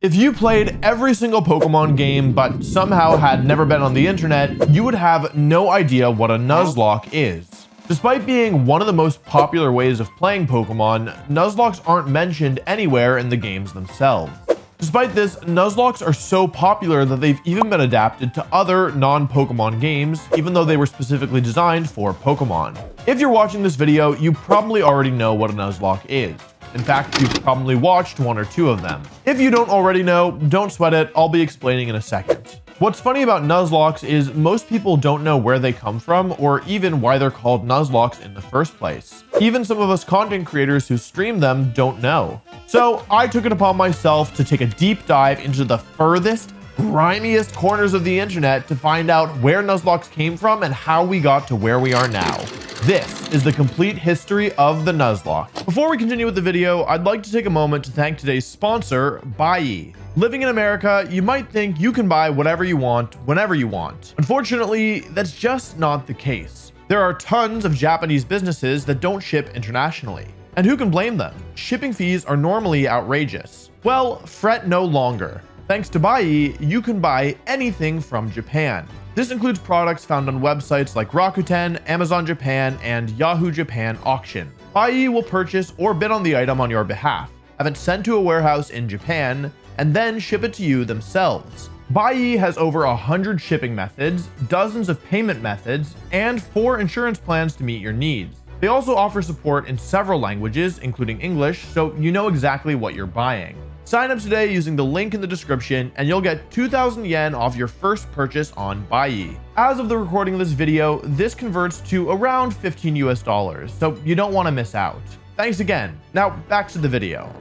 If you played every single Pokemon game but somehow had never been on the internet, you would have no idea what a Nuzlocke is. Despite being one of the most popular ways of playing Pokemon, Nuzlocks aren't mentioned anywhere in the games themselves. Despite this, Nuzlocks are so popular that they've even been adapted to other non-Pokemon games, even though they were specifically designed for Pokemon. If you're watching this video, you probably already know what a Nuzlocke is. In fact, you've probably watched one or two of them. If you don't already know, don't sweat it, I'll be explaining in a second. What's funny about Nuzlocks is most people don't know where they come from or even why they're called Nuzlocks in the first place. Even some of us content creators who stream them don't know. So I took it upon myself to take a deep dive into the furthest, grimiest corners of the internet to find out where Nuzlocks came from and how we got to where we are now. This is the complete history of the Nuzlocke. Before we continue with the video, I'd like to take a moment to thank today's sponsor, Buyee. Living in America, you might think you can buy whatever you want, whenever you want. Unfortunately, that's just not the case. There are tons of Japanese businesses that don't ship internationally. And who can blame them? Shipping fees are normally outrageous. Well, fret no longer. Thanks to Buyee, you can buy anything from Japan. This includes products found on websites like Rakuten, Amazon Japan, and Yahoo Japan Auction. Buyee will purchase or bid on the item on your behalf, have it sent to a warehouse in Japan, and then ship it to you themselves. Buyee has over 100 shipping methods, dozens of payment methods, and 4 insurance plans to meet your needs. They also offer support in several languages, including English, so you know exactly what you're buying. Sign up today using the link in the description and you'll get 2,000 yen off your first purchase on Buyee. As of the recording of this video, this converts to around $15 US, so you don't want to miss out. Thanks again. Now back to the video.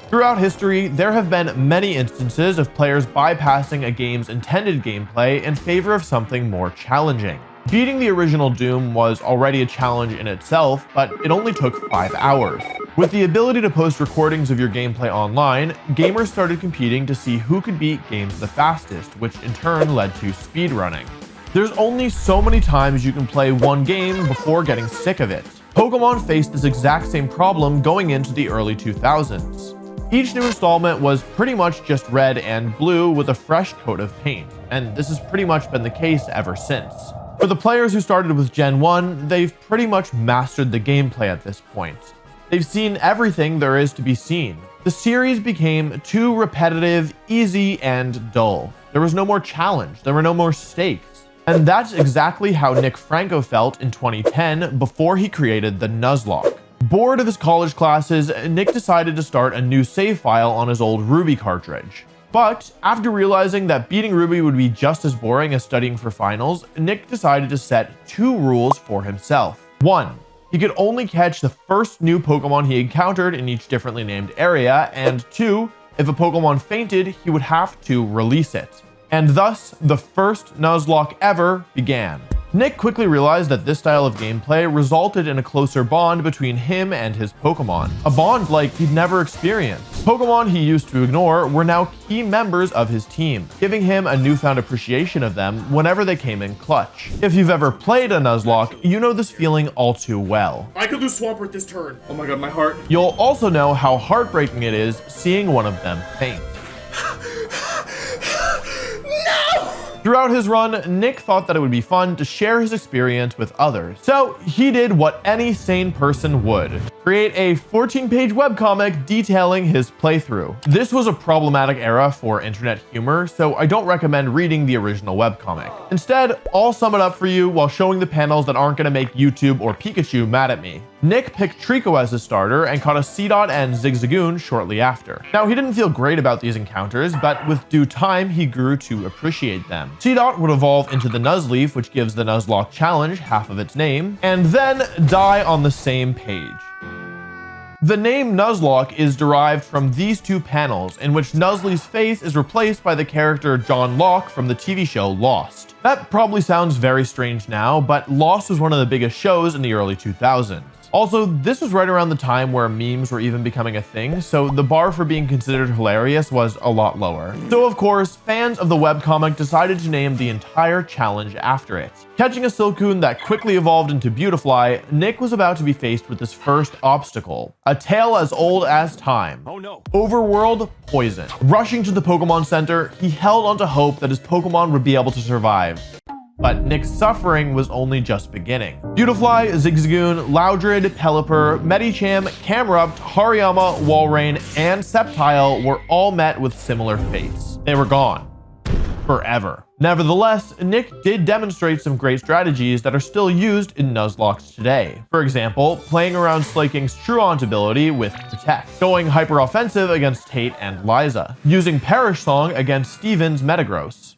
Throughout history, there have been many instances of players bypassing a game's intended gameplay in favor of something more challenging. Beating the original Doom was already a challenge in itself, but it only took 5 hours. With the ability to post recordings of your gameplay online, gamers started competing to see who could beat games the fastest, which in turn led to speedrunning. There's only so many times you can play one game before getting sick of it. Pokemon faced this exact same problem going into the early 2000s. Each new installment was pretty much just red and blue with a fresh coat of paint, and this has pretty much been the case ever since. For the players who started with Gen 1, they've pretty much mastered the gameplay at this point. They've seen everything there is to be seen. The series became too repetitive, easy, and dull. There was no more challenge, there were no more stakes. And that's exactly how Nick Franco felt in 2010 before he created the Nuzlocke. Bored of his college classes, Nick decided to start a new save file on his old Ruby cartridge. But after realizing that beating Ruby would be just as boring as studying for finals, Nick decided to set 2 rules for himself. 1. He could only catch the first new Pokemon he encountered in each differently named area, and 2. If a Pokemon fainted, he would have to release it. And thus, the first Nuzlocke ever began. Nick quickly realized that this style of gameplay resulted in a closer bond between him and his Pokemon, a bond like he'd never experienced. Pokemon he used to ignore were now key members of his team, giving him a newfound appreciation of them whenever they came in clutch. If you've ever played a Nuzlocke, you know this feeling all too well. I could lose Swampert this turn. Oh my god, my heart. You'll also know how heartbreaking it is seeing one of them faint. Throughout his run, Nick thought that it would be fun to share his experience with others. So he did what any sane person would. Create a 14-page webcomic detailing his playthrough. This was a problematic era for internet humor, so I don't recommend reading the original webcomic. Instead, I'll sum it up for you while showing the panels that aren't going to make YouTube or Pikachu mad at me. Nick picked Trico as his starter and caught a Seedot and Zigzagoon shortly after. Now, he didn't feel great about these encounters, but with due time, he grew to appreciate them. Seedot would evolve into the Nuzleaf, which gives the Nuzlocke challenge half of its name, and then die on the same page. The name Nuzlocke is derived from these 2 panels, in which Nuzleaf's face is replaced by the character John Locke from the TV show Lost. That probably sounds very strange now, but Lost was one of the biggest shows in the early 2000s. Also, this was right around the time where memes were even becoming a thing, so the bar for being considered hilarious was a lot lower. So of course, fans of the webcomic decided to name the entire challenge after it. Catching a Silcoon that quickly evolved into Beautifly, Nick was about to be faced with his first obstacle, a tale as old as time. Oh no. Overworld poison. Rushing to the Pokemon Center, he held onto hope that his Pokemon would be able to survive. But Nick's suffering was only just beginning. Beautifly, Zigzagoon, Loudred, Pelipper, Medicham, Camerupt, Hariyama, Walrein, and Sceptile were all met with similar fates. They were gone. Forever. Nevertheless, Nick did demonstrate some great strategies that are still used in Nuzlocke today. For example, playing around Slaking's Truant ability with Protect, going hyper-offensive against Tate and Liza, using Perish Song against Steven's Metagross.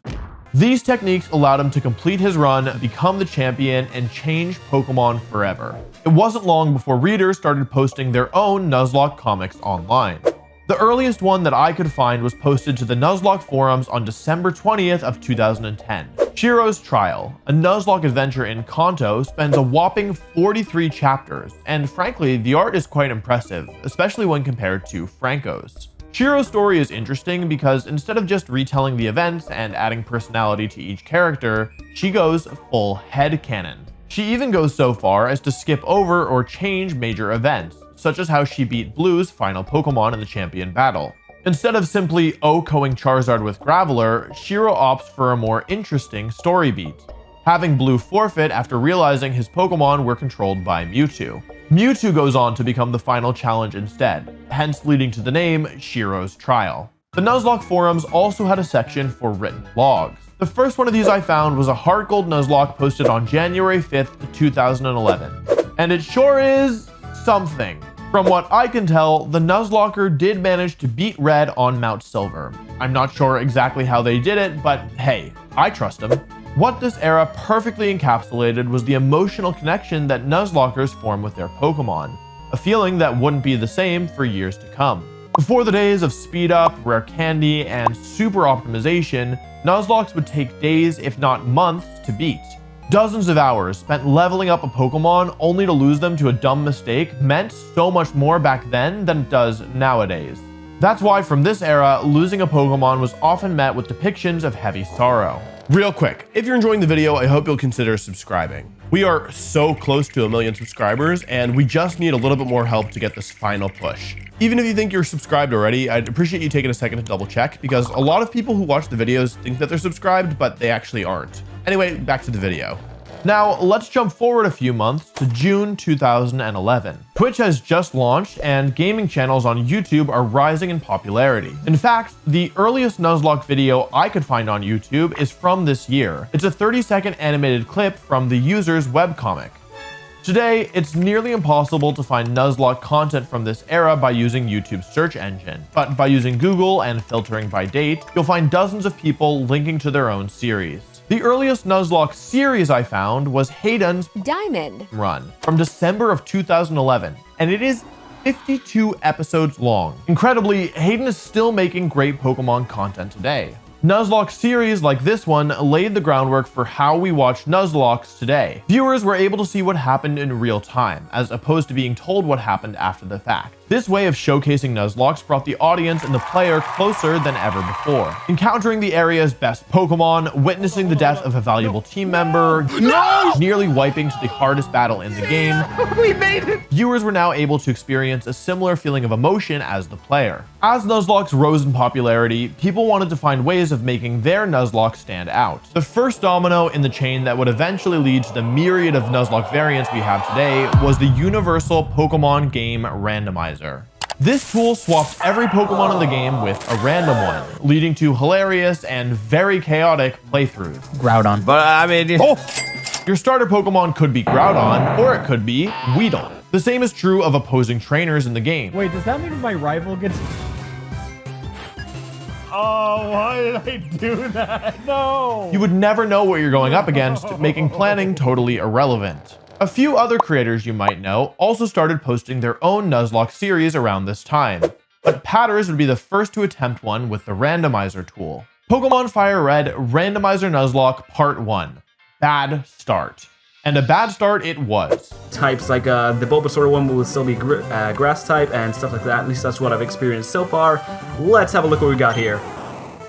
These techniques allowed him to complete his run, become the champion, and change Pokemon forever. It wasn't long before readers started posting their own Nuzlocke comics online. The earliest one that I could find was posted to the Nuzlocke forums on December 20th of 2010. Shiro's Trial, a Nuzlocke adventure in Kanto, spends a whopping 43 chapters, and frankly, the art is quite impressive, especially when compared to Franco's. Shiro's story is interesting because instead of just retelling the events and adding personality to each character, she goes full headcanon. She even goes so far as to skip over or change major events, such as how she beat Blue's final Pokemon in the champion battle. Instead of simply OHKOing Charizard with Graveler, Shiro opts for a more interesting story beat, having Blue forfeit after realizing his Pokemon were controlled by Mewtwo. Mewtwo goes on to become the final challenge instead, hence leading to the name Shiro's Trial. The Nuzlocke forums also had a section for written logs. The first one of these I found was a Heart Gold Nuzlocke posted on January 5th, 2011. And it sure is something. From what I can tell, the Nuzlocker did manage to beat Red on Mount Silver. I'm not sure exactly how they did it, but hey, I trust them. What this era perfectly encapsulated was the emotional connection that Nuzlockers form with their Pokemon, a feeling that wouldn't be the same for years to come. Before the days of speed up, rare candy, and super optimization, Nuzlockes would take days, if not months, to beat. Dozens of hours spent leveling up a Pokemon only to lose them to a dumb mistake meant so much more back then than it does nowadays. That's why from this era, losing a Pokemon was often met with depictions of heavy sorrow. Real quick, if you're enjoying the video, I hope you'll consider subscribing. We are so close to 1 million subscribers, and we just need a little bit more help to get this final push. Even if you think you're subscribed already, I'd appreciate you taking a second to double check, because a lot of people who watch the videos think that they're subscribed, but they actually aren't. Anyway, back to the video. Now, let's jump forward a few months to June 2011. Twitch has just launched, and gaming channels on YouTube are rising in popularity. In fact, the earliest Nuzlocke video I could find on YouTube is from this year. It's a 30-second animated clip from the user's webcomic. Today, it's nearly impossible to find Nuzlocke content from this era by using YouTube's search engine, but by using Google and filtering by date, you'll find dozens of people linking to their own series. The earliest Nuzlocke series I found was Jaiden's Diamond run from December of 2011, and it is 52 episodes long. Incredibly, Jaiden is still making great Pokemon content today. Nuzlocke series like this one laid the groundwork for how we watch Nuzlockes today. Viewers were able to see what happened in real time, as opposed to being told what happened after the fact. This way of showcasing Nuzlockes brought the audience and the player closer than ever before. Encountering the area's best Pokemon, witnessing the death of a valuable team member, nearly wiping to the hardest battle in the game, We made it! viewers were now able to experience a similar feeling of emotion as the player. As Nuzlockes rose in popularity, people wanted to find ways of making their Nuzlocke stand out. The first domino in the chain that would eventually lead to the myriad of Nuzlocke variants we have today was the universal Pokemon game randomizer. This tool swaps every Pokemon in the game with a random one, leading to hilarious and very chaotic playthroughs. Groudon. But I mean, Your starter Pokemon could be Groudon, or it could be Weedle. The same is true of opposing trainers in the game. Wait, does that mean my rival gets... Oh, why did I do that? No! You would never know what you're going up against, making planning totally irrelevant. A few other creators you might know also started posting their own Nuzlocke series around this time, but Patters would be the first to attempt one with the randomizer tool. Pokemon Fire Red Randomizer Nuzlocke Part 1. Bad Start. And a bad start it was. Types like the Bulbasaur one will still be grass type and stuff like that. At least that's what I've experienced so far. Let's have a look what we got here.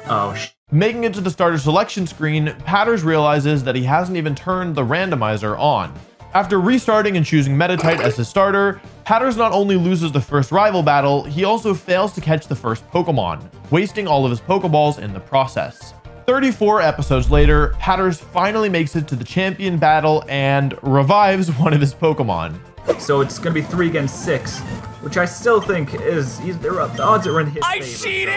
Oh, Making it to the starter selection screen, Patters realizes that he hasn't even turned the randomizer on. After restarting and choosing Meditite as his starter, Patters not only loses the first rival battle, he also fails to catch the first Pokemon, wasting all of his Pokeballs in the process. 34 episodes later, Patters finally makes it to the champion battle and revives one of his Pokemon. So it's going to be 3 against 6, which I still think is, the odds are in his favor.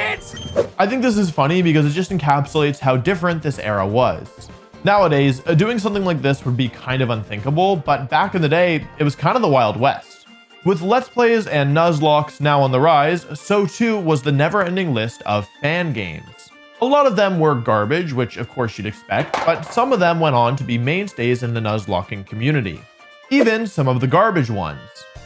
I think this is funny because it just encapsulates how different this era was. Nowadays, doing something like this would be kind of unthinkable, but back in the day, it was kind of the Wild West. With Let's Plays and Nuzlocks now on the rise, so too was the never-ending list of fan games. A lot of them were garbage, which of course you'd expect, but some of them went on to be mainstays in the Nuzlocking community. Even some of the garbage ones.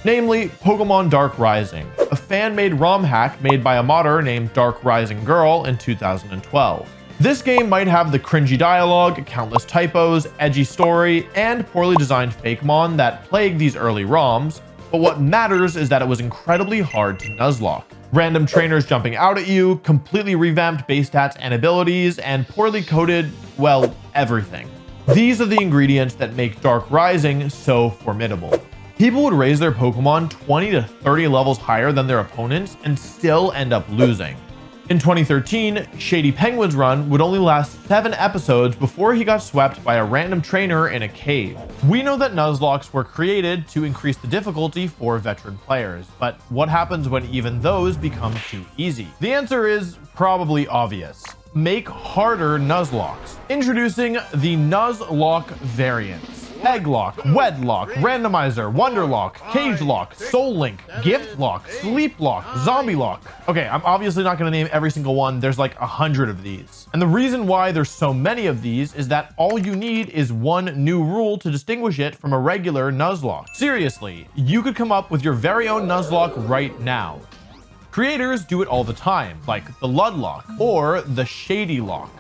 Namely, Pokemon Dark Rising, a fan-made ROM hack made by a modder named Dark Rising Girl in 2012. This game might have the cringy dialogue, countless typos, edgy story, and poorly designed fakemon that plagued these early ROMs, but what matters is that it was incredibly hard to Nuzlocke. Random trainers jumping out at you, completely revamped base stats and abilities, and poorly coded, well, everything. These are the ingredients that make Dark Rising so formidable. People would raise their Pokemon 20 to 30 levels higher than their opponents and still end up losing. In 2013, Shady Penguin's run would only last 7 episodes before he got swept by a random trainer in a cave. We know that Nuzlockes were created to increase the difficulty for veteran players, but what happens when even those become too easy? The answer is probably obvious. Make harder Nuzlockes. Introducing the Nuzlocke Variants. Egglock, Wedlock, Randomizer, Wonderlock, Cage Lock, Soul Link, Gift Lock, Sleep Lock, Zombie Lock. Okay, I'm obviously not going to name every single one. There's like 100 of these. And the reason why there's so many of these is that all you need is one new rule to distinguish it from a regular Nuzlocke. Seriously, you could come up with your very own Nuzlocke right now. Creators do it all the time, like the Ludlocke or the Shady Lock.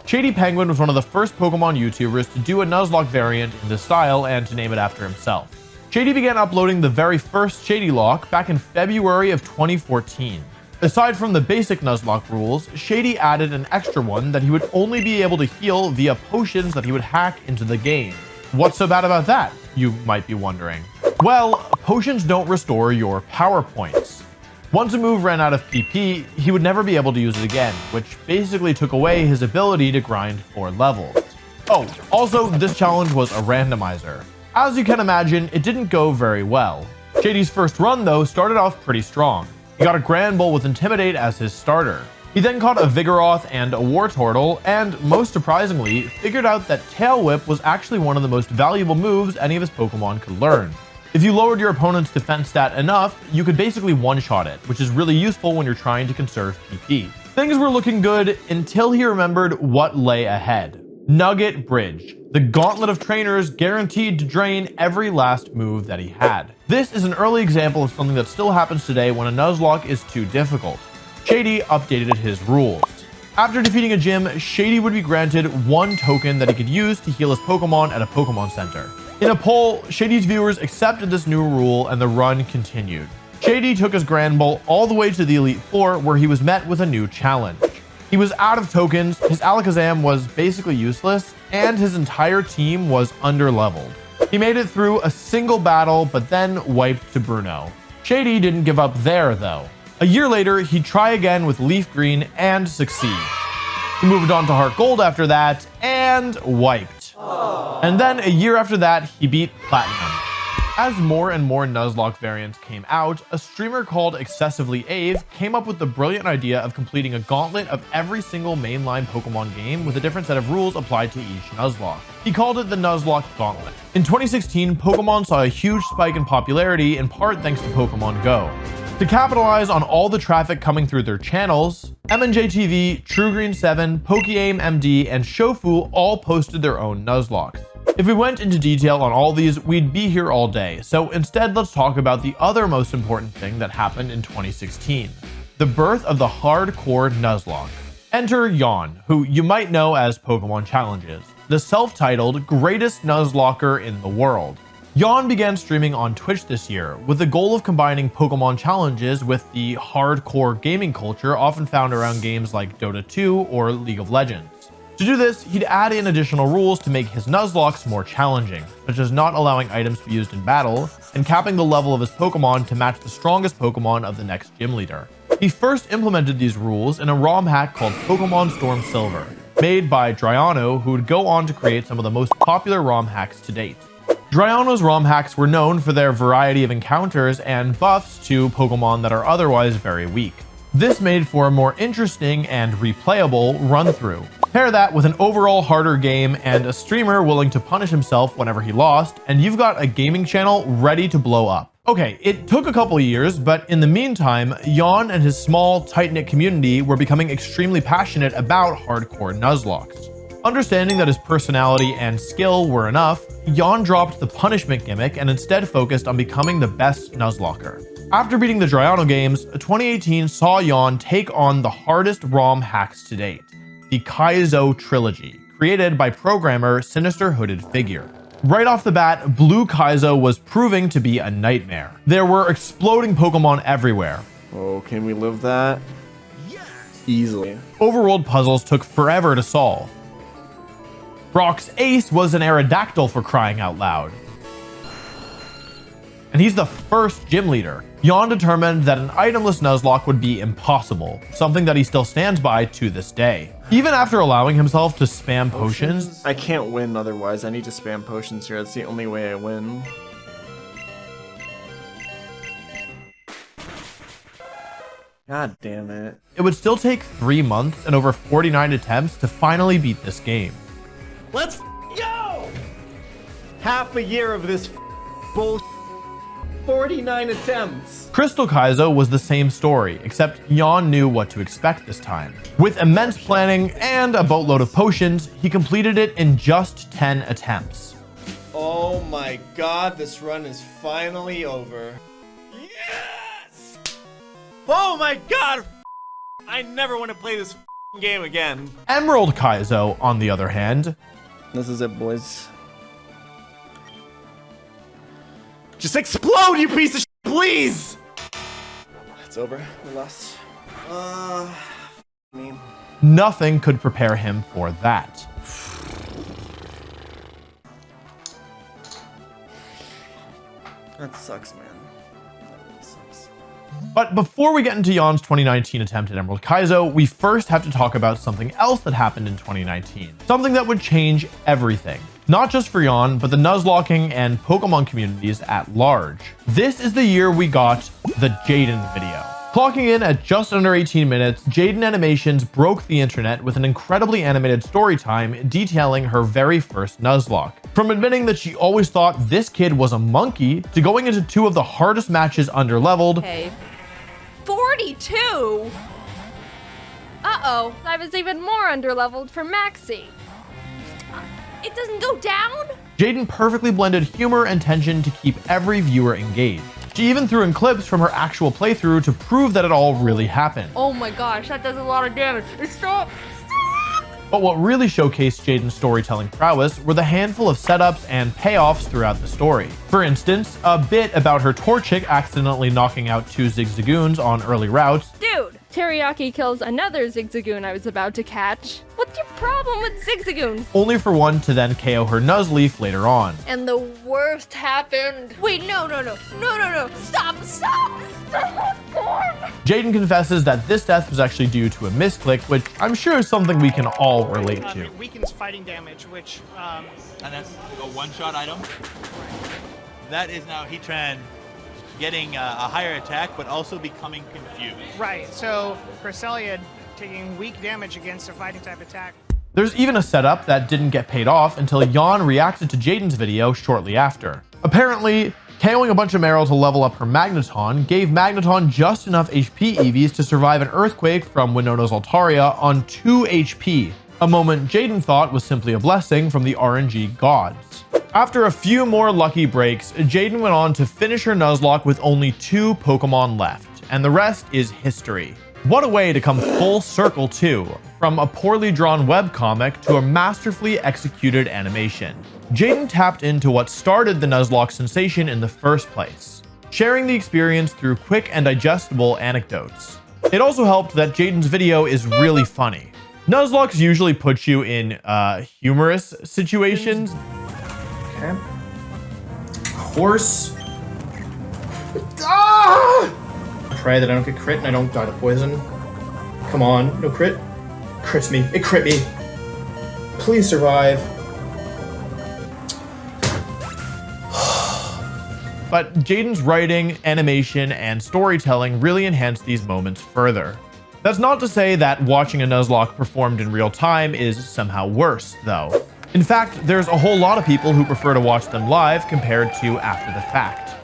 Shady Penguin was one of the first Pokemon YouTubers to do a Nuzlocke variant in this style and to name it after himself. Shady began uploading the very first Shady Lock back in February of 2014. Aside from the basic Nuzlocke rules, Shady added an extra one that he would only be able to heal via potions that he would hack into the game. What's so bad about that, you might be wondering? Well, potions don't restore your power points. Once a move ran out of PP, he would never be able to use it again, which basically took away his ability to grind for levels. Oh, also, this challenge was a randomizer. As you can imagine, it didn't go very well. Shady's first run, though, started off pretty strong. He got a Grand Bull with Intimidate as his starter. He then caught a Vigoroth and a Wartortle, and most surprisingly, figured out that Tail Whip was actually one of the most valuable moves any of his Pokemon could learn. If you lowered your opponent's defense stat enough, you could basically one-shot it, which is really useful when you're trying to conserve PP. Things were looking good until he remembered what lay ahead. Nugget Bridge, the gauntlet of trainers guaranteed to drain every last move that he had. This is an early example of something that still happens today when a Nuzlocke is too difficult. Shady updated his rules. After defeating a gym, Shady would be granted 1 token that he could use to heal his Pokemon at a Pokemon Center. In a poll, Shady's viewers accepted this new rule and the run continued. Shady took his Grand Bull all the way to the Elite Four, where he was met with a new challenge. He was out of tokens, his Alakazam was basically useless, and his entire team was underleveled. He made it through a single battle, but then wiped to Bruno. Shady didn't give up there, though. A year later, he'd try again with Leaf Green and succeed. He moved on to Heart Gold after that, and wiped. And then a year after that, he beat Platinum. As more and more Nuzlocke variants came out, a streamer called Excessively Ave came up with the brilliant idea of completing a gauntlet of every single mainline Pokemon game with a different set of rules applied to each Nuzlocke. He called it the Nuzlocke Gauntlet. In 2016, Pokemon saw a huge spike in popularity, in part thanks to Pokemon Go. To capitalize on all the traffic coming through their channels, MNJTV, TrueGreen7, PokeAim MD, and Shofu all posted their own Nuzlockes. If we went into detail on all these, we'd be here all day, so instead let's talk about the other most important thing that happened in 2016. The birth of the Hardcore Nuzlocke. Enter Yawn, who you might know as Pokemon Challenges. the self-titled greatest Nuzlocker in the world. Jan began streaming on Twitch this year with the goal of combining Pokemon challenges with the hardcore gaming culture often found around games like Dota 2 or League of Legends. To do this, he'd add in additional rules to make his Nuzlocks more challenging, such as not allowing items to be used in battle and capping the level of his Pokemon to match the strongest Pokemon of the next gym leader. He first implemented these rules in a ROM hack called Pokemon Storm Silver, made by Draiano, who would go on to create some of the most popular ROM hacks to date. Draiano's ROM hacks were known for their variety of encounters and buffs to Pokemon that are otherwise very weak. This made for a more interesting and replayable run-through. Pair that with an overall harder game and a streamer willing to punish himself whenever he lost, and you've got a gaming channel ready to blow up. Okay, it took a couple of years, but in the meantime, Jan and his small, tight-knit community were becoming extremely passionate about Hardcore Nuzlockes. Understanding that his personality and skill were enough, Jan dropped the punishment gimmick and instead focused on becoming the best Nuzlocker. After beating the Draiano games, 2018 saw Jan take on the hardest ROM hacks to date, the Kaizo trilogy, created by programmer Sinister Hooded Figure. Right off the bat, Blue Kaizo was proving to be a nightmare. There were exploding Pokemon everywhere. Oh, can we live that? Yes! Easily. Overworld puzzles took forever to solve. Brock's ace was an Aerodactyl, for crying out loud. And he's the first gym leader. Jan determined that an itemless Nuzlocke would be impossible, something that he still stands by to this day. Even after allowing himself to spam potions, I can't win otherwise. I need to spam potions here. That's the only way I win. God damn it. it would still take 3 months and over 49 attempts to finally beat this game. Let's go! Half a year of this bullshit. 49 attempts. Crystal Kaizo was the same story, except Jan knew what to expect this time. With immense planning and a boatload of potions, he completed it in just 10 attempts. Oh my god, this run is finally over. Yes! Oh my god! I never want to play this game again. Emerald Kaizo, on the other hand, This is it, boys. Just explode, you piece of shit, please! It's over. We lost. Me. nothing could prepare him for that. That sucks, man. That really sucks. But before we get into Jan's 2019 attempt at Emerald Kaizo, we first have to talk about something else that happened in 2019. Something that would change everything. Not just for Jan, but the Nuzlocking and Pokemon communities at large. This is the year we got the Jaiden video. Clocking in at just under 18 minutes, Jaiden Animations broke the internet with an incredibly animated story time detailing her very first Nuzlocke. From admitting that she always thought this kid was a monkey, to going into 2 of the hardest matches underleveled. Okay. 42? Uh-oh, I was even more underleveled for Maxie. It doesn't go down? Jaiden perfectly blended humor and tension to keep every viewer engaged. She even threw in clips from her actual playthrough to prove that it all really happened. Oh my gosh, that does a lot of damage. Stop! But what really showcased Jaiden's storytelling prowess were the handful of setups and payoffs throughout the story. For instance, a bit about her Torchic accidentally knocking out 2 Zigzagoons on early routes. Dude, Teriyaki kills another Zigzagoon I was about to catch. What's your problem with Zigzagoons? Only for one to then KO her Nuzleaf later on. And the worst happened. Wait, no. Stop. Jaiden confesses that this death was actually due to a misclick, which I'm sure is something we can all relate to. It weakens fighting damage, which And that's a one-shot item. That is now Heatran getting a higher attack, but also becoming confused. right. So Cresselia taking weak damage against a fighting type attack. There's even a setup that didn't get paid off until Jan reacted to Jaiden's video shortly after. Apparently, KOing a bunch of Meryl to level up her Magneton gave Magneton just enough HP EVs to survive an earthquake from Winona's Altaria on 2 HP, a moment Jaiden thought was simply a blessing from the RNG gods. After a few more lucky breaks, Jaiden went on to finish her Nuzlocke with only 2 Pokemon left, and the rest is history. What a way to come full circle too. from a poorly drawn webcomic to a masterfully executed animation. Jaiden tapped into what started the Nuzlocke sensation in the first place, sharing the experience through quick and digestible anecdotes. It also helped that Jaiden's video is really funny. Nuzlocke usually puts you in humorous situations. Okay. Horse. Ah! Pray that I don't get crit and I don't die to poison. Come on, no crit. Crits me. It crit me. Please survive. But Jaiden's writing, animation, and storytelling really enhance these moments further. That's not to say that watching a Nuzlocke performed in real time is somehow worse, though. In fact, there's a whole lot of people who prefer to watch them live compared to after the fact.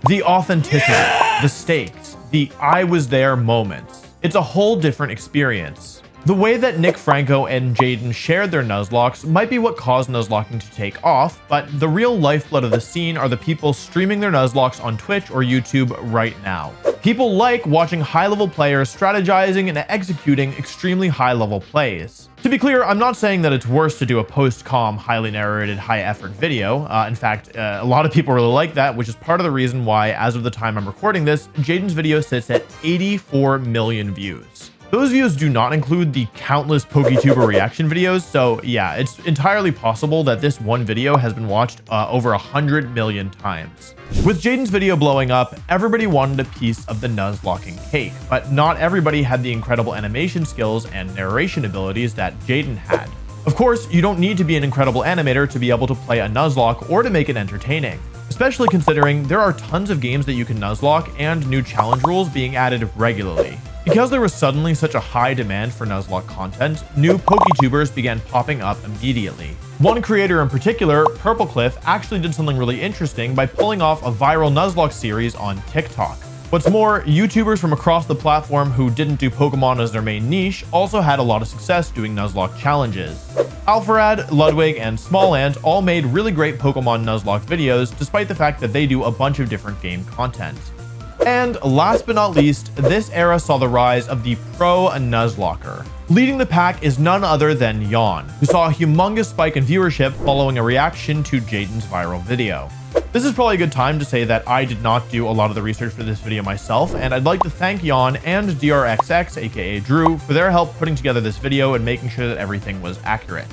The authenticity, the stakes, the I was there moments. It's a whole different experience. The way that Nick Franco and Jaiden shared their Nuzlockes might be what caused Nuzlocking to take off, but the real lifeblood of the scene are the people streaming their Nuzlocks on Twitch or YouTube right now. People like watching high-level players strategizing and executing extremely high-level plays. To be clear, I'm not saying that it's worse to do a post-com, highly narrated, high-effort video. In fact, a lot of people really like that, which is part of the reason why, as of the time I'm recording this, Jaiden's video sits at 84 million views. Those views do not include the countless PokeTuber reaction videos, so yeah, it's entirely possible that this one video has been watched over 100 million times. With Jaiden's video blowing up, everybody wanted a piece of the Nuzlocking cake, but not everybody had the incredible animation skills and narration abilities that Jaiden had. Of course, you don't need to be an incredible animator to be able to play a Nuzlocke or to make it entertaining, especially considering there are tons of games that you can Nuzlocke and new challenge rules being added regularly. Because there was suddenly such a high demand for Nuzlocke content, new PokeTubers began popping up immediately. One creator in particular, PurpleCliff, actually did something really interesting by pulling off a viral Nuzlocke series on TikTok. What's more, YouTubers from across the platform who didn't do Pokemon as their main niche also had a lot of success doing Nuzlocke challenges. Alpharad, Ludwig, and Smalland all made really great Pokemon Nuzlocke videos despite the fact that they do a bunch of different game content. And last but not least, this era saw the rise of the pro Nuzlocker. Leading the pack is none other than Yawn, who saw a humongous spike in viewership following a reaction to Jaiden's viral video. This is probably a good time to say that I did not do a lot of the research for this video myself, and I'd like to thank Yawn and DRXX, aka Drew, for their help putting together this video and making sure that everything was accurate.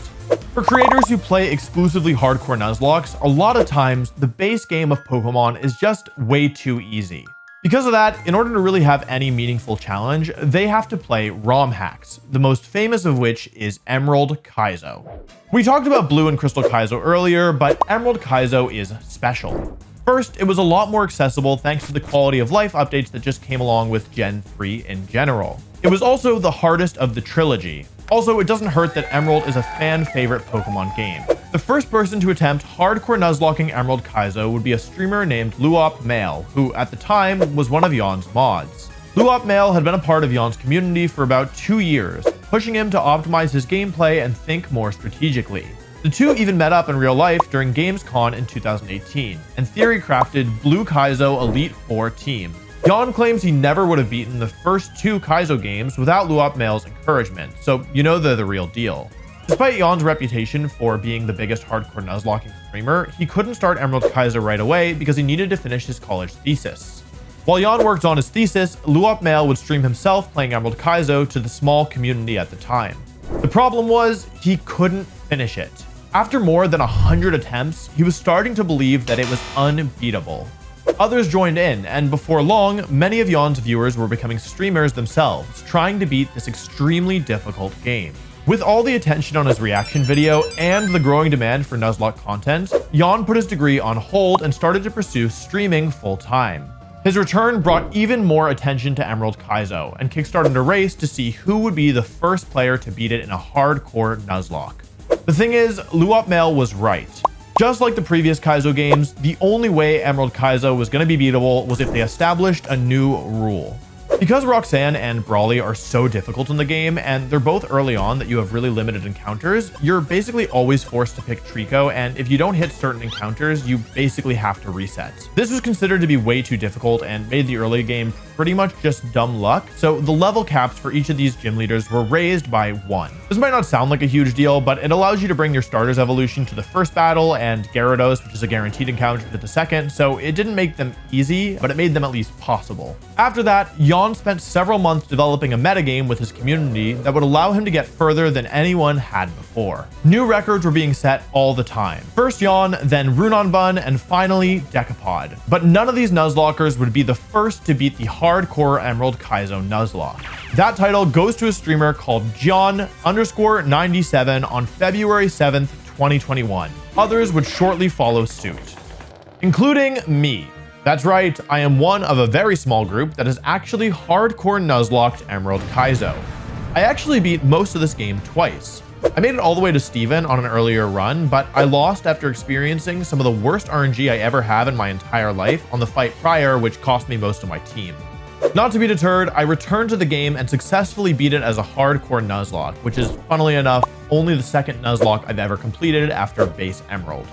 For creators who play exclusively hardcore Nuzlockes, a lot of times the base game of Pokemon is just way too easy. Because of that, in order to really have any meaningful challenge, they have to play Romhacks, the most famous of which is Emerald Kaizo. We talked about Blue and Crystal Kaizo earlier, but Emerald Kaizo is special. First, it was a lot more accessible thanks to the quality of life updates that just came along with Gen 3 in general. It was also the hardest of the trilogy. Also, it doesn't hurt that Emerald is a fan favorite Pokemon game. The first person to attempt hardcore Nuzlocking Emerald Kaizo would be a streamer named Luop Mail, who at the time was one of Yawn's mods. Luop Mail had been a part of Yawn's community for about 2 years, pushing him to optimize his gameplay and think more strategically. The two even met up in real life during Gamescom in 2018, and theory crafted Blue Kaizo Elite 4 team. Yawn claims he never would have beaten the first 2 Kaizo games without Luop Mail's encouragement, so you know they're the real deal. Despite Yawn's reputation for being the biggest hardcore Nuzlocking streamer, he couldn't start Emerald Kaizo right away because he needed to finish his college thesis. While Yawn worked on his thesis, Luop Mail would stream himself playing Emerald Kaizo to the small community at the time. The problem was, he couldn't finish it. After more than 100 attempts, he was starting to believe that it was unbeatable. Others joined in, and before long, many of Yawn's viewers were becoming streamers themselves, trying to beat this extremely difficult game. With all the attention on his reaction video and the growing demand for Nuzlocke content, Yawn put his degree on hold and started to pursue streaming full-time. His return brought even more attention to Emerald Kaizo and kickstarted a race to see who would be the first player to beat it in a hardcore Nuzlocke. The thing is, Luop Mail was right. Just like the previous Kaizo games, the only way Emerald Kaizo was going to be beatable was if they established a new rule. Because Roxanne and Brawly are so difficult in the game, and they're both early on that you have really limited encounters, you're basically always forced to pick Trico, and if you don't hit certain encounters, you basically have to reset. This was considered to be way too difficult and made the early game pretty much just dumb luck, so the level caps for each of these gym leaders were raised by 1. This might not sound like a huge deal, but it allows you to bring your starter's evolution to the first battle and Gyarados, which is a guaranteed encounter, to the second, so it didn't make them easy, but it made them at least possible. After that, Jan spent several months developing a metagame with his community that would allow him to get further than anyone had before. New records were being set all the time. First Jan, then Runonbun, and finally Decapod. But none of these Nuzlockers would be the first to beat the Hardcore Emerald Kaizo Nuzlocke. That title goes to a streamer called John_97 on February 7th, 2021. Others would shortly follow suit, including me. That's right, I am one of a very small group that is actually Hardcore Nuzlocked Emerald Kaizo. I actually beat most of this game twice. I made it all the way to Steven on an earlier run, but I lost after experiencing some of the worst RNG I ever have in my entire life on the fight prior, which cost me most of my team. Not to be deterred, I returned to the game and successfully beat it as a Hardcore Nuzlocke, which is, funnily enough, only the second Nuzlocke I've ever completed after base Emerald.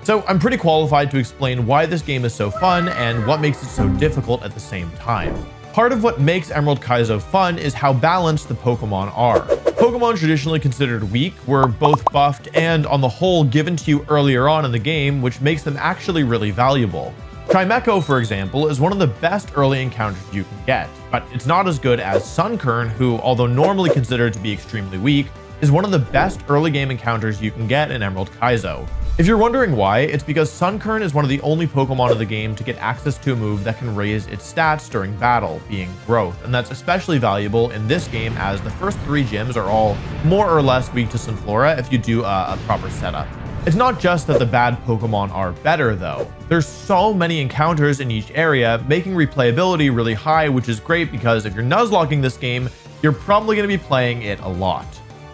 So I'm pretty qualified to explain why this game is so fun and what makes it so difficult at the same time. Part of what makes Emerald Kaizo fun is how balanced the Pokemon are. Pokemon traditionally considered weak were both buffed and, on the whole, given to you earlier on in the game, which makes them actually really valuable. Chimecho, for example, is one of the best early encounters you can get, but it's not as good as Sunkern, who, although normally considered to be extremely weak, is one of the best early game encounters you can get in Emerald Kaizo. If you're wondering why, it's because Sunkern is one of the only Pokemon of the game to get access to a move that can raise its stats during battle, being Growth, and that's especially valuable in this game as the first 3 gyms are all more or less weak to Sunflora if you do a proper setup. It's not just that the bad Pokemon are better though. There's so many encounters in each area, making replayability really high, which is great because if you're Nuzlocking this game, you're probably going to be playing it a lot.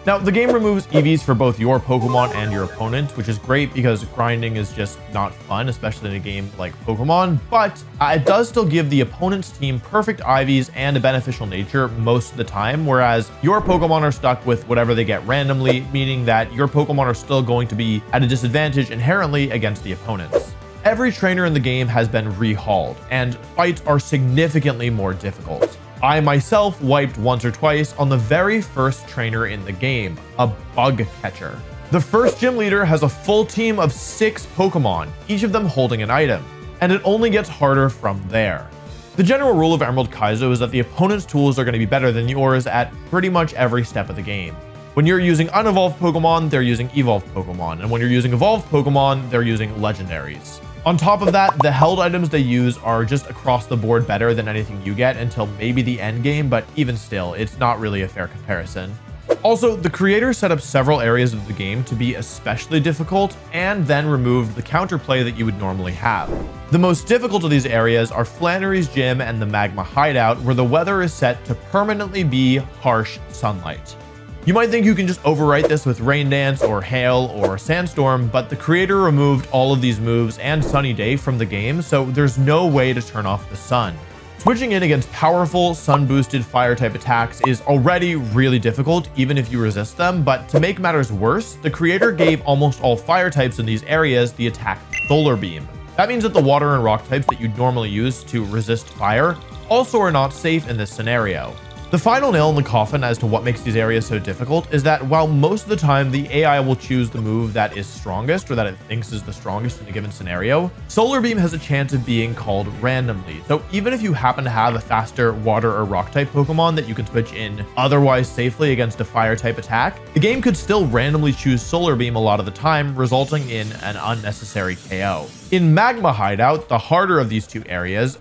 Now, the game removes EVs for both your Pokemon and your opponent, which is great because grinding is just not fun, especially in a game like Pokemon, but it does still give the opponent's team perfect IVs and a beneficial nature most of the time, whereas your Pokemon are stuck with whatever they get randomly, meaning that your Pokemon are still going to be at a disadvantage inherently against the opponents. Every trainer in the game has been rehauled, and fights are significantly more difficult. I myself wiped once or twice on the very first trainer in the game, a bug catcher. The first gym leader has a full team of 6 Pokemon, each of them holding an item, and it only gets harder from there. The general rule of Emerald Kaizo is that the opponent's tools are going to be better than yours at pretty much every step of the game. When you're using unevolved Pokemon, they're using evolved Pokemon, and when you're using evolved Pokemon, they're using legendaries. On top of that, the held items they use are just across the board better than anything you get until maybe the end game, but even still, it's not really a fair comparison. Also, the creator set up several areas of the game to be especially difficult and then removed the counterplay that you would normally have. The most difficult of these areas are Flannery's Gym and the Magma Hideout, where the weather is set to permanently be harsh sunlight. You might think you can just overwrite this with Rain Dance or Hail or Sandstorm, but the creator removed all of these moves and Sunny Day from the game, so there's no way to turn off the sun. Switching in against powerful, sun-boosted fire-type attacks is already really difficult, even if you resist them, but to make matters worse, the creator gave almost all fire types in these areas the attack Solar Beam. That means that the water and rock types that you'd normally use to resist fire also are not safe in this scenario. The final nail in the coffin as to what makes these areas so difficult is that while most of the time the AI will choose the move that is strongest or that it thinks is the strongest in a given scenario, Solar Beam has a chance of being called randomly. So even if you happen to have a faster water or rock type Pokemon that you can switch in otherwise safely against a fire type attack, the game could still randomly choose Solar Beam a lot of the time, resulting in an unnecessary KO. In Magma Hideout, the harder of these two areas,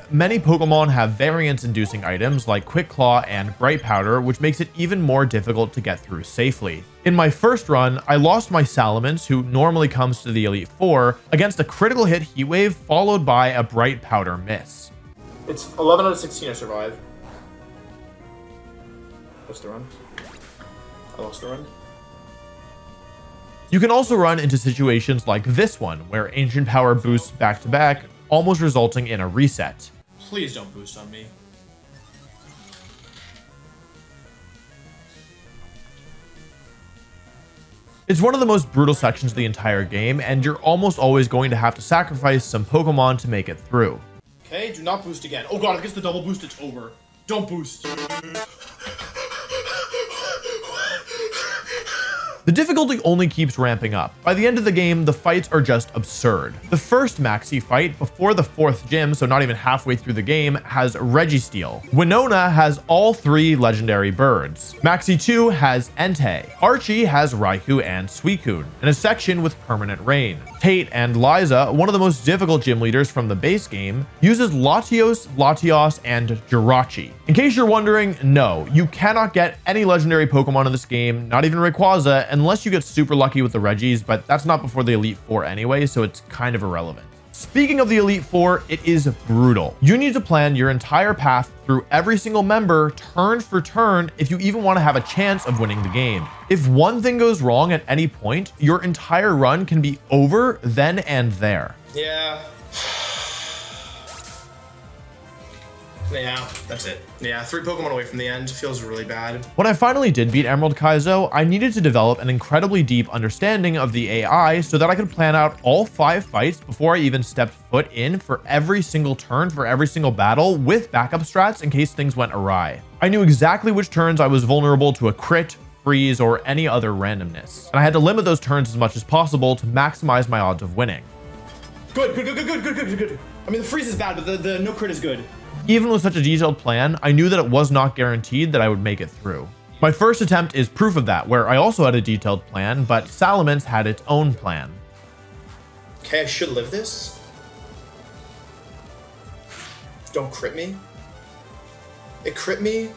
many Pokemon have variance-inducing items like Quick Claw and Bright Powder, which makes it even more difficult to get through safely. In my first run, I lost my Salamence, who normally comes to the Elite Four, against a critical hit Heat Wave followed by a Bright Powder miss. It's 11 out of 16 I survive. Lost the run. I lost the run. You can also run into situations like this one, where Ancient Power boosts back-to-back, almost resulting in a reset. Please don't boost on me. It's one of the most brutal sections of the entire game, and you're almost always going to have to sacrifice some Pokemon to make it through. Okay, do not boost again. Oh god, if it gets the double boost, it's over. Don't boost. The difficulty only keeps ramping up. By the end of the game, the fights are just absurd. The first Maxi fight, before the 4th gym, so not even halfway through the game, has Registeel. Winona has all 3 legendary birds. Maxi 2 has Entei. Archie has Raikou and Suicune, and a section with permanent rain. Tate and Liza, one of the most difficult gym leaders from the base game, uses Latios, Latios, and Jirachi. In case you're wondering, no, you cannot get any legendary Pokemon in this game, not even Rayquaza, unless you get super lucky with the Regis, but that's not before the Elite Four anyway, so it's kind of irrelevant. Speaking of the Elite Four, it is brutal. You need to plan your entire path through every single member, turn for turn, if you even want to have a chance of winning the game. If one thing goes wrong at any point, your entire run can be over then and there. Yeah. Yeah, that's it. Yeah, 3 Pokemon away from the end. Feels really bad. When I finally did beat Emerald Kaizo, I needed to develop an incredibly deep understanding of the AI so that I could plan out all 5 fights before I even stepped foot in for every single turn, for every single battle, with backup strats in case things went awry. I knew exactly which turns I was vulnerable to a crit, freeze, or any other randomness, and I had to limit those turns as much as possible to maximize my odds of winning. Good. I mean, the freeze is bad, but the no crit is good. Even with such a detailed plan, I knew that it was not guaranteed that I would make it through. My first attempt is proof of that, where I also had a detailed plan, but Salamence had its own plan. Okay, I should live this. Don't crit me. It crit me.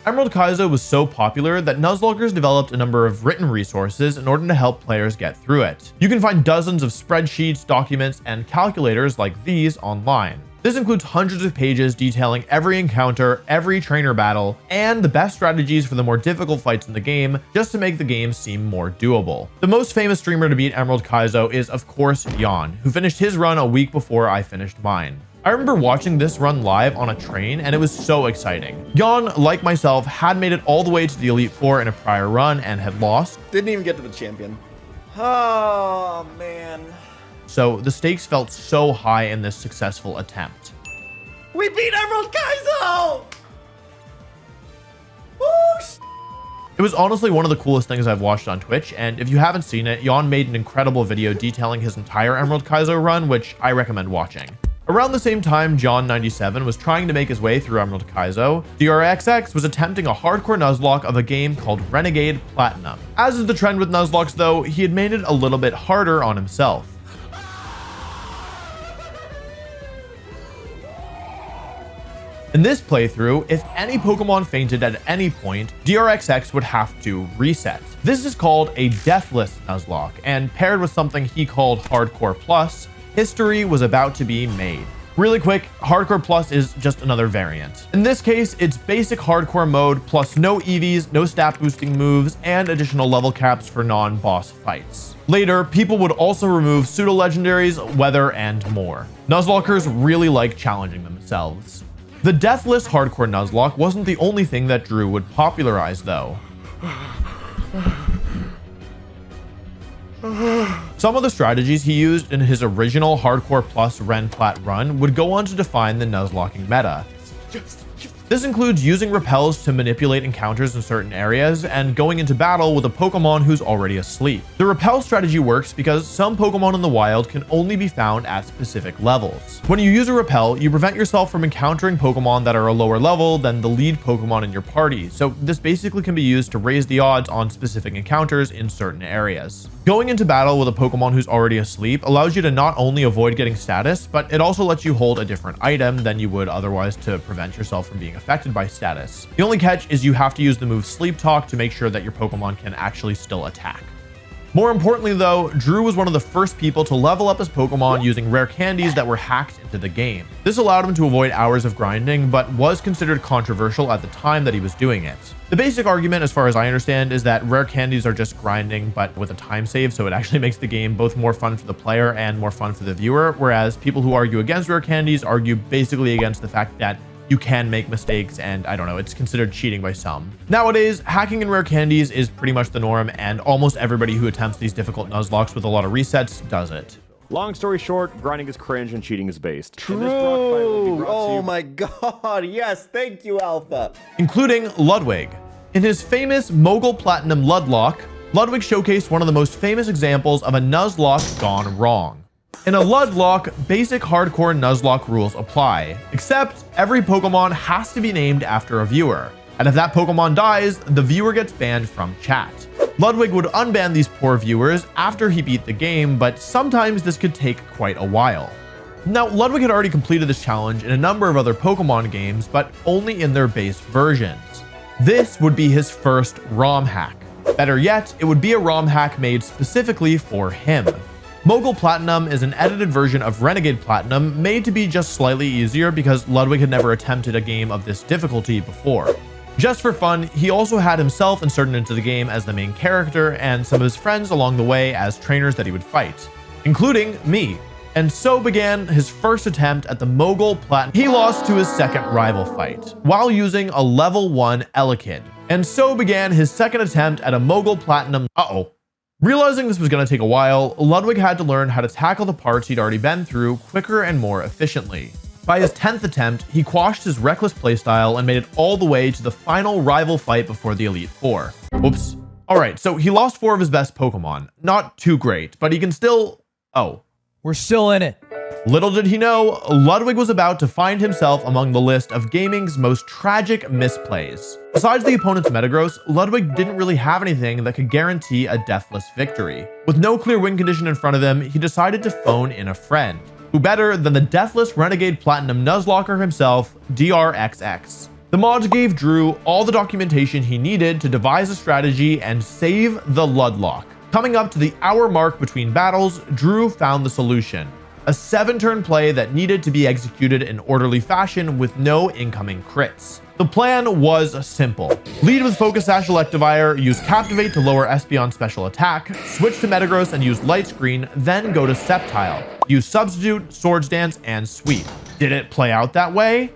Emerald Kaizo was so popular that Nuzlockers developed a number of written resources in order to help players get through it. You can find dozens of spreadsheets, documents, and calculators like these online. This includes hundreds of pages detailing every encounter, every trainer battle, and the best strategies for the more difficult fights in the game, just to make the game seem more doable. The most famous streamer to beat Emerald Kaizo is, of course, Jan, who finished his run a week before I finished mine. I remember watching this run live on a train, and it was so exciting. Jan, like myself, had made it all the way to the Elite Four in a prior run and had lost. Didn't even get to the champion. Oh, man. So the stakes felt so high in this successful attempt. We beat Emerald Kaizo! It was honestly one of the coolest things I've watched on Twitch, and if you haven't seen it, Jan made an incredible video detailing his entire Emerald Kaizo run, which I recommend watching. Around the same time John97 was trying to make his way through Emerald Kaizo, DRXX was attempting a hardcore Nuzlocke of a game called Renegade Platinum. As is the trend with Nuzlockes though, he had made it a little bit harder on himself. In this playthrough, if any Pokemon fainted at any point, DRXX would have to reset. This is called a deathless Nuzlocke, and paired with something he called Hardcore Plus, history was about to be made. Really quick, Hardcore Plus is just another variant. In this case, it's basic hardcore mode plus no EVs, no stat boosting moves, and additional level caps for non-boss fights. Later, people would also remove pseudo-legendaries, weather, and more. Nuzlockers really like challenging themselves. The deathless hardcore Nuzlocke wasn't the only thing that Drew would popularize though. Some of the strategies he used in his original Hardcore Plus Ren Plat run would go on to define the Nuzlocking meta. This includes using repels to manipulate encounters in certain areas and going into battle with a Pokemon who's already asleep. The repel strategy works because some Pokemon in the wild can only be found at specific levels. When you use a repel, you prevent yourself from encountering Pokemon that are a lower level than the lead Pokemon in your party, so this basically can be used to raise the odds on specific encounters in certain areas. Going into battle with a Pokemon who's already asleep allows you to not only avoid getting status, but it also lets you hold a different item than you would otherwise to prevent yourself from being affected by status. The only catch is you have to use the move Sleep Talk to make sure that your Pokemon can actually still attack. More importantly though, Drew was one of the first people to level up his Pokemon using rare candies that were hacked into the game. This allowed him to avoid hours of grinding, but was considered controversial at the time that he was doing it. The basic argument, as far as I understand, is that rare candies are just grinding, but with a time save, so it actually makes the game both more fun for the player and more fun for the viewer, whereas people who argue against rare candies argue basically against the fact that you can make mistakes, and I don't know, it's considered cheating by some. Nowadays, hacking in rare candies is pretty much the norm, and almost everybody who attempts these difficult Nuzlocks with a lot of resets does it. Long story short, grinding is cringe and cheating is based. True. Oh my god, yes, thank you, Alpha. Including Ludwig. In his famous Mogul Platinum Ludlocke, Ludwig showcased one of the most famous examples of a Nuzlocke gone wrong. In a Ludlocke, basic hardcore Nuzlocke rules apply, except every Pokemon has to be named after a viewer, and if that Pokemon dies, the viewer gets banned from chat. Ludwig would unban these poor viewers after he beat the game, but sometimes this could take quite a while. Now, Ludwig had already completed this challenge in a number of other Pokemon games, but only in their base versions. This would be his first ROM hack. Better yet, it would be a ROM hack made specifically for him. Mogul Platinum is an edited version of Renegade Platinum made to be just slightly easier because Ludwig had never attempted a game of this difficulty before. Just for fun, he also had himself inserted into the game as the main character and some of his friends along the way as trainers that he would fight, including me. And so began his first attempt at the Mogul Platinum. He lost to his second rival fight while using a level 1 Elekid. And so began his second attempt at a Mogul Platinum. Realizing this was going to take a while, Ludwig had to learn how to tackle the parts he'd already been through quicker and more efficiently. By his 10th attempt, he quashed his reckless playstyle and made it all the way to the final rival fight before the Elite Four. Whoops. Alright, so he lost 4 of his best Pokemon. Not too great, but he can still... We're still in it. Little did he know, Ludwig was about to find himself among the list of gaming's most tragic misplays. Besides the opponent's Metagross, Ludwig didn't really have anything that could guarantee a deathless victory. With no clear win condition in front of him, he decided to phone in a friend. Who better than the deathless Renegade Platinum Nuzlocker himself, DRXX. The mod gave Drew all the documentation he needed to devise a strategy and save the Ludlocke. Coming up to the hour mark between battles, Drew found the solution. A 7-turn play that needed to be executed in orderly fashion with no incoming crits. The plan was simple. Lead with Focus Sash Electivire, use Captivate to lower Espeon special attack, switch to Metagross and use Light Screen, then go to Sceptile. Use Substitute, Swords Dance, and Sweep. Did it play out that way?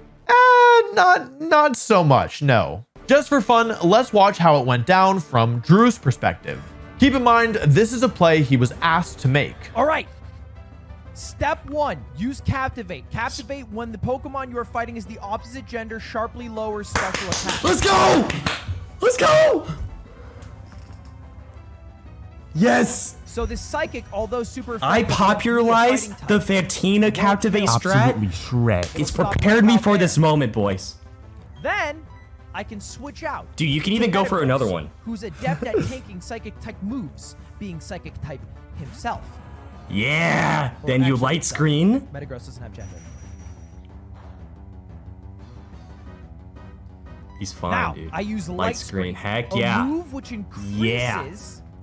Not so much, no. Just for fun, let's watch how it went down from Drew's perspective. Keep in mind, this is a play he was asked to make. All right. Step 1, use Captivate. Captivate when the Pokemon you are fighting is the opposite gender, sharply lowers special attack. Let's go! Let's go! Yes! So this Psychic, although super I effective, popularized the Fantina Captivate strat. It's prepared me for this moment, boys. Then I can switch out. Dude, you can even go for another one. Who's adept at taking Psychic type moves, being Psychic type himself. Yeah! Or Then you actually light himself. screen. Metagross doesn't have gender. He's fine, Now, dude. I use light screen. Heck a yeah. move which increases Yeah.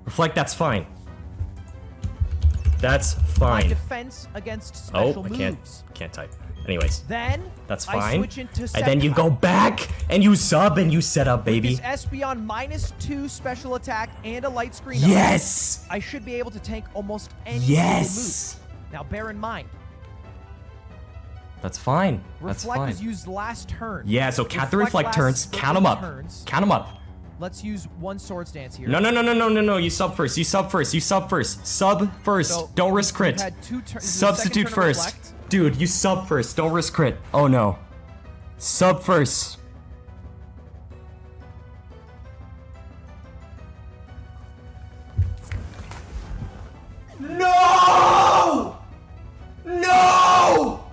Reflect, that's fine. That's my fine. defense against Oh, special I moves. can't type. Anyways, Then that's I fine. switch into And then you Sceptile. go back and you sub and you set up, baby. This Espeon -2 special attack and a light screen. Yes! I should be able to tank almost any Yes! single move. Now bear in mind, That's fine. That's Reflect fine. was used last turn. Yeah, so count the reflect lasts turns. for Count them 8 up. turns. Count them up. Let's use one Swords Dance here. No. You sub first. You sub first. You sub first. Sub first. So, Don't risk we've crit. had 2 turns. Substitute first. Dude, you sub first. Don't risk crit. Oh no. Sub first. No! No!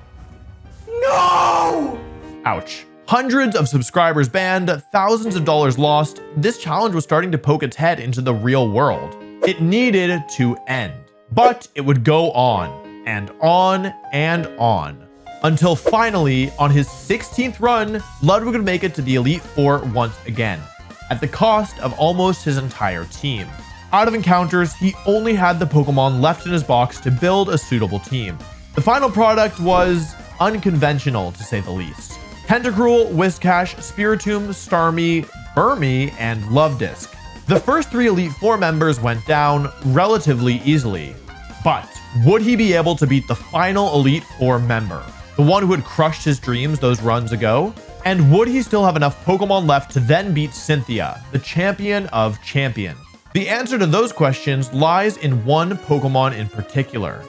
No! Ouch. Hundreds of subscribers banned, thousands of dollars lost. This challenge was starting to poke its head into the real world. It needed to end, but it would go on and on and on. Until finally, on his 16th run, Ludwig would make it to the Elite Four once again, at the cost of almost his entire team. Out of encounters, he only had the Pokemon left in his box to build a suitable team. The final product was unconventional, to say the least. Tentacruel, Whiscash, Spiritomb, Starmie, Burmy, and Lovedisc. The first 3 Elite Four members went down relatively easily, but would he be able to beat the final Elite Four member? The one who had crushed his dreams those runs ago? And would he still have enough Pokemon left to then beat Cynthia, the champion of champions? The answer to those questions lies in one Pokemon in particular,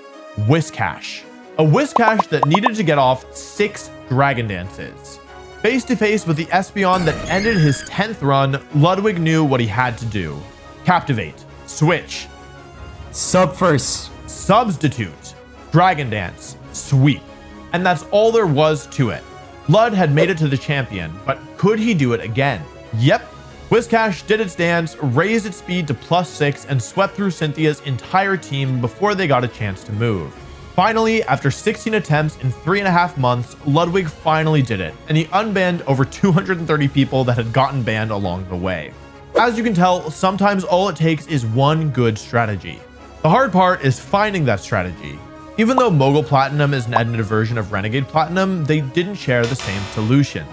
Whiscash. A Whiscash that needed to get off 6 Dragon Dances. Face to face with the Espeon that ended his 10th run, Ludwig knew what he had to do. Captivate, Switch, Subverse, Substitute, Dragon Dance, Sweep. And that's all there was to it. Lud had made it to the champion, but could he do it again? Yep. Whiscash did its dance, raised its speed to +6, and swept through Cynthia's entire team before they got a chance to move. Finally, after 16 attempts in 3.5 months, Ludwig finally did it, and he unbanned over 230 people that had gotten banned along the way. As you can tell, sometimes all it takes is one good strategy. The hard part is finding that strategy. Even though Mogul Platinum is an edited version of Renegade Platinum, they didn't share the same solution.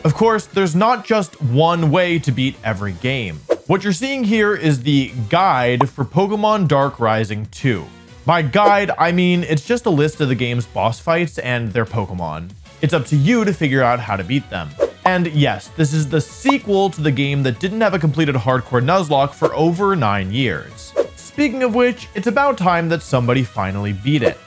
Of course, there's not just one way to beat every game. What you're seeing here is the guide for Pokemon Dark Rising 2. By guide, I mean it's just a list of the game's boss fights and their Pokemon. It's up to you to figure out how to beat them. And yes, this is the sequel to the game that didn't have a completed Hardcore Nuzlocke for over 9 years. Speaking of which, it's about time that somebody finally beat it.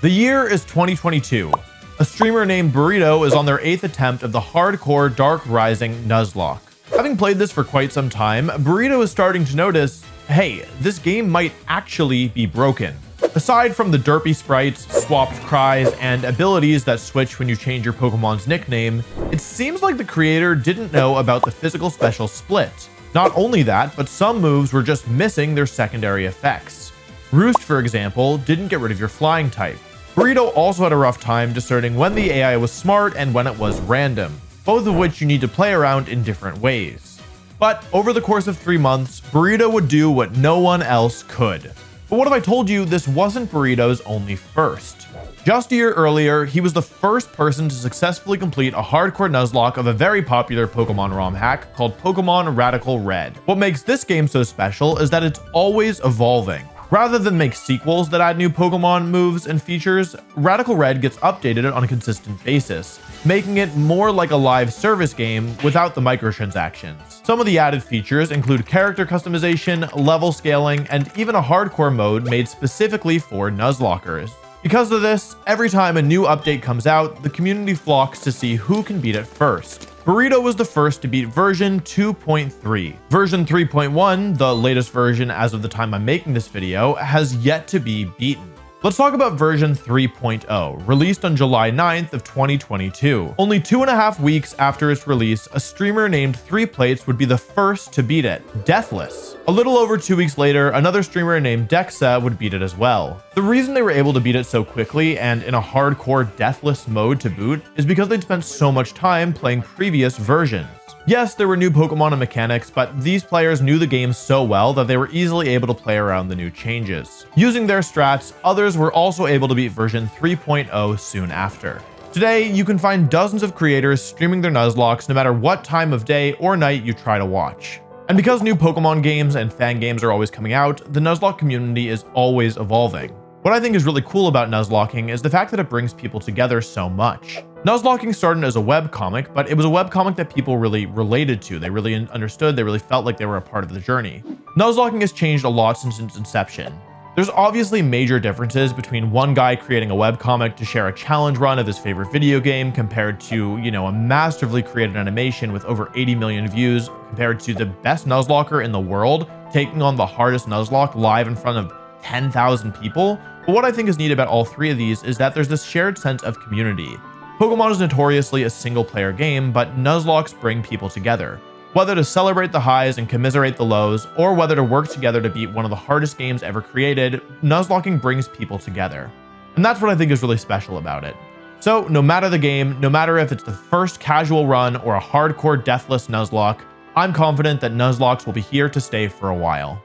The year is 2022. A streamer named Burrito is on their 8th attempt of the Hardcore Dark Rising Nuzlocke. Having played this for quite some time, Burrito is starting to notice, hey, this game might actually be broken. Aside from the derpy sprites, swapped cries, and abilities that switch when you change your Pokemon's nickname, it seems like the creator didn't know about the physical special split. Not only that, but some moves were just missing their secondary effects. Roost, for example, didn't get rid of your flying type. Burrito also had a rough time discerning when the AI was smart and when it was random, both of which you need to play around in different ways. But over the course of 3 months, Burrito would do what no one else could. But what if I told you this wasn't Burrito's only first? Just a year earlier, he was the first person to successfully complete a Hardcore Nuzlocke of a very popular Pokemon ROM hack called Pokemon Radical Red. What makes this game so special is that it's always evolving. Rather than make sequels that add new Pokemon moves and features, Radical Red gets updated on a consistent basis, making it more like a live service game without the microtransactions. Some of the added features include character customization, level scaling, and even a hardcore mode made specifically for Nuzlockers. Because of this, every time a new update comes out, the community flocks to see who can beat it first. Burrito was the first to beat version 2.3. Version 3.1, the latest version as of the time I'm making this video, has yet to be beaten. Let's talk about version 3.0, released on July 9th of 2022. Only 2.5 weeks after its release, a streamer named 3Plates would be the first to beat it, deathless. A little over 2 weeks later, another streamer named Dexa would beat it as well. The reason they were able to beat it so quickly and in a hardcore deathless mode to boot is because they'd spent so much time playing previous versions. Yes, there were new Pokemon and mechanics, but these players knew the game so well that they were easily able to play around the new changes. Using their strats, others were also able to beat version 3.0 soon after. Today, you can find dozens of creators streaming their Nuzlockes no matter what time of day or night you try to watch. And because new Pokemon games and fan games are always coming out, the Nuzlocke community is always evolving. What I think is really cool about Nuzlocking is the fact that it brings people together so much. Nuzlocking started as a webcomic, but it was a webcomic that people really related to. They really understood, they really felt like they were a part of the journey. Nuzlocking has changed a lot since its inception. There's obviously major differences between one guy creating a webcomic to share a challenge run of his favorite video game compared to, a massively created animation with over 80 million views compared to the best Nuzlocker in the world taking on the hardest Nuzlocke live in front of 10,000 people. But what I think is neat about all three of these is that there's this shared sense of community. Pokemon is notoriously a single-player game, but Nuzlockes bring people together. Whether to celebrate the highs and commiserate the lows, or whether to work together to beat one of the hardest games ever created, Nuzlocking brings people together. And that's what I think is really special about it. So, no matter the game, no matter if it's the first casual run or a hardcore deathless Nuzlocke, I'm confident that Nuzlockes will be here to stay for a while.